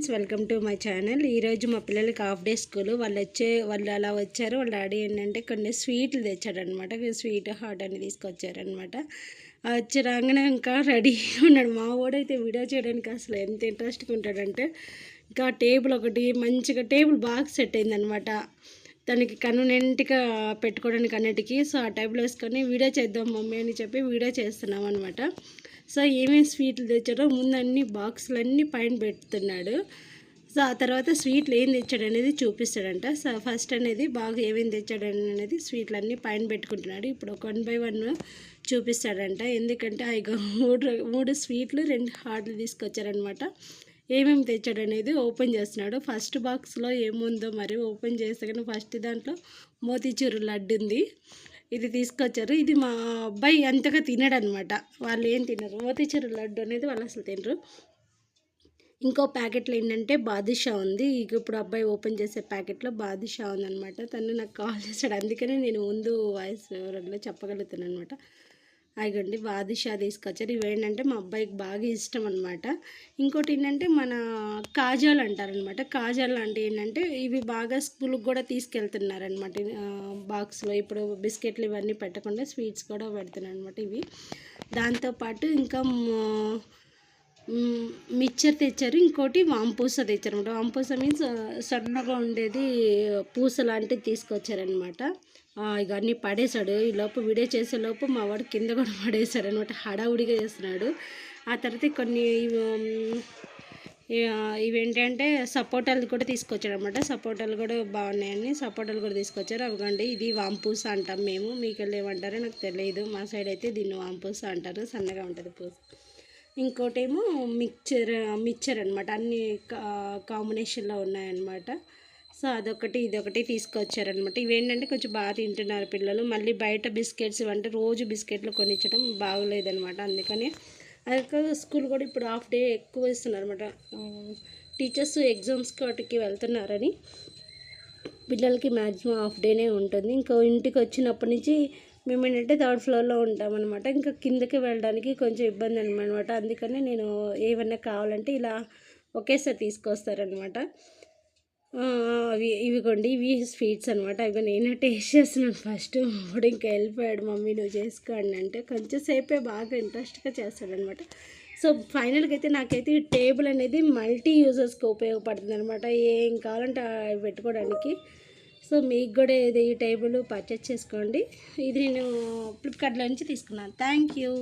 Welcome to my channel. ఈరోజు మా పిల్లలకి హాఫ్ డే స్కూల్. వాళ్ళు అలా వచ్చారు. వాళ్ళ డాడీ ఏంటంటే కొన్ని స్వీట్లు తెచ్చాడనమాట. స్వీట్ హాట్ అని తీసుకొచ్చారనమాట. వచ్చి రాగానే ఇంకా రెడీ ఉన్నాడు. మా వాడైతే వీడియో చేయడానికి అసలు ఎంత ఇంట్రెస్ట్గా ఉంటాడంటే, ఇంకా టేబుల్ ఒకటి మంచిగా టేబుల్ బాగా సెట్ అయిందనమాట తనకి కన్వీనియంట్గా పెట్టుకోవడానికి అన్నిటికీ. సో ఆ టైప్లో వేసుకొని వీడియో చేద్దాం మమ్మీ అని చెప్పి వీడియో చేస్తున్నాం అనమాట. సో ఏమేమి స్వీట్లు తెచ్చాడో ముందు అన్ని బాక్సులన్నీ పైన పెడుతున్నాడు. సో ఆ తర్వాత స్వీట్లు ఏం తెచ్చాడు అనేది చూపిస్తాడంట. సో ఫస్ట్ అనేది బాగా ఏమేమి తెచ్చాడు అనేది స్వీట్లు అన్నీ పైన పెట్టుకుంటున్నాడు. ఇప్పుడు 1 బై 1 చూపిస్తాడంట. ఎందుకంటే మూడు స్వీట్లు 2 హాట్లు తీసుకొచ్చారనమాట. ఏమేమి తెచ్చాడు అనేది ఓపెన్ చేస్తున్నాడు. ఫస్ట్ బాక్స్లో ఏముందో మరి ఓపెన్ చేస్తే కానీ ఫస్ట్ దాంట్లో మోతీచూరు లడ్డు ఉంది. ఇది తీసుకొచ్చారు. ఇది మా అబ్బాయి అంతగా తినడనమాట. వాళ్ళు ఏం తినరు. మోతీచూరు లడ్డు అనేది వాళ్ళు అసలు తినరు. ఇంకో ప్యాకెట్లో ఏంటంటే బాదుషా ఉంది. ఇప్పుడు అబ్బాయి ఓపెన్ చేసే ప్యాకెట్లో బాదుషా ఉందనమాట. తను నాకు కాల్ చేశాడు. అందుకనే నేను ముందు వాయిస్ ఓవర్లో చెప్పగలుగుతున్నాను అనమాట. అదిగోండి బాదుషా తీసుకొచ్చారు. ఇవేంటంటే మా అబ్బాయికి బాగా ఇష్టం అనమాట. ఇంకోటి ఏంటంటే మన కాజాలు అంటారనమాట. కాజాలు అంటే ఏంటంటే ఇవి బాగా స్కూల్కి కూడా తీసుకెళ్తున్నారనమాట. బాక్స్లో ఇప్పుడు బిస్కెట్లు ఇవన్నీ పెట్టకుండా స్వీట్స్ కూడా పెడుతున్నారు అనమాట ఇవి. దాంతోపాటు ఇంకా మిక్చర్ తెచ్చారు. ఇంకోటి వాంపూస తెచ్చారు అనమాట. వాంపూస మీన్స్ సన్నగా ఉండేది పూస లాంటిది తీసుకొచ్చారనమాట. ఇక అన్నీ పడేశాడు. ఈ లోపు వీడియో చేసేలోపు మా వాడు కింద కూడా పడేశాడు అనమాట. హడావుడిగా చేస్తున్నాడు. ఆ తర్వాత కొన్ని ఇవేంటంటే సపోటాలు కూడా తీసుకొచ్చాడు అనమాట. సపోటాలు కూడా బాగున్నాయని సపోటాలు కూడా తీసుకొచ్చారు. అవిగండి ఇది వాంపూస అంటాం మేము. మీకు ఏమంటారో నాకు తెలియదు. మా సైడ్ అయితే దీన్ని వాంపూస అంటారు. సన్నగా ఉంటుంది పూస. ఇంకోటేమో మిక్చర్ అనమాట. అన్ని కాంబినేషన్లో ఉన్నాయన్నమాట. సో అదొకటి ఇదొకటి తీసుకొచ్చారనమాట. ఇవేంటంటే కొంచెం బాగా తింటున్నారు పిల్లలు. మళ్ళీ బయట బిస్కెట్స్ ఇవంటే రోజు బిస్కెట్లు కొనిచ్చడం బాగోలేదనమాట. అందుకని అదొక స్కూల్ కూడా ఇప్పుడు హాఫ్ డే ఎక్కువ ఇస్తున్నారు అనమాట. టీచర్స్ ఎగ్జామ్స్కి వాటికి వెళ్తున్నారని పిల్లలకి మ్యాక్సిమం హాఫ్ డేనే ఉంటుంది. ఇంకా ఇంటికి వచ్చినప్పటి నుంచి మేము ఏంటంటే 3rd ఫ్లోర్లో ఉంటామన్నమాట. ఇంకా కిందకి వెళ్ళడానికి కొంచెం ఇబ్బంది అనమాట. అందుకని నేను ఏమన్నా కావాలంటే ఇలా ఒకేసారి తీసుకొస్తారనమాట. ఇవిగోండి ఇవి స్వీట్స్ అనమాట. అవి నేనే టేస్ట్ చేస్తున్నాను ఫస్ట్. అప్పుడు ఇంకా వెళ్ళిపోయాడు, మమ్మీ నువ్వు చేసుకోండి అంటే. కొంచెం సేపే బాగా ఇంట్రెస్ట్గా చేస్తాడనమాట. సో ఫైనల్గా అయితే నాకైతే ఈ టేబుల్ అనేది మల్టీ యూజర్స్కి ఉపయోగపడుతుంది అనమాట. ఏం కావాలంటే పెట్టుకోవడానికి. సో మీకు కూడా ఇది ఈ టేబుల్ పర్చేస్ చేసుకోండి. ఇది నేను ఫ్లిప్కార్ట్లో నుంచి తీసుకున్నాను. Thank you.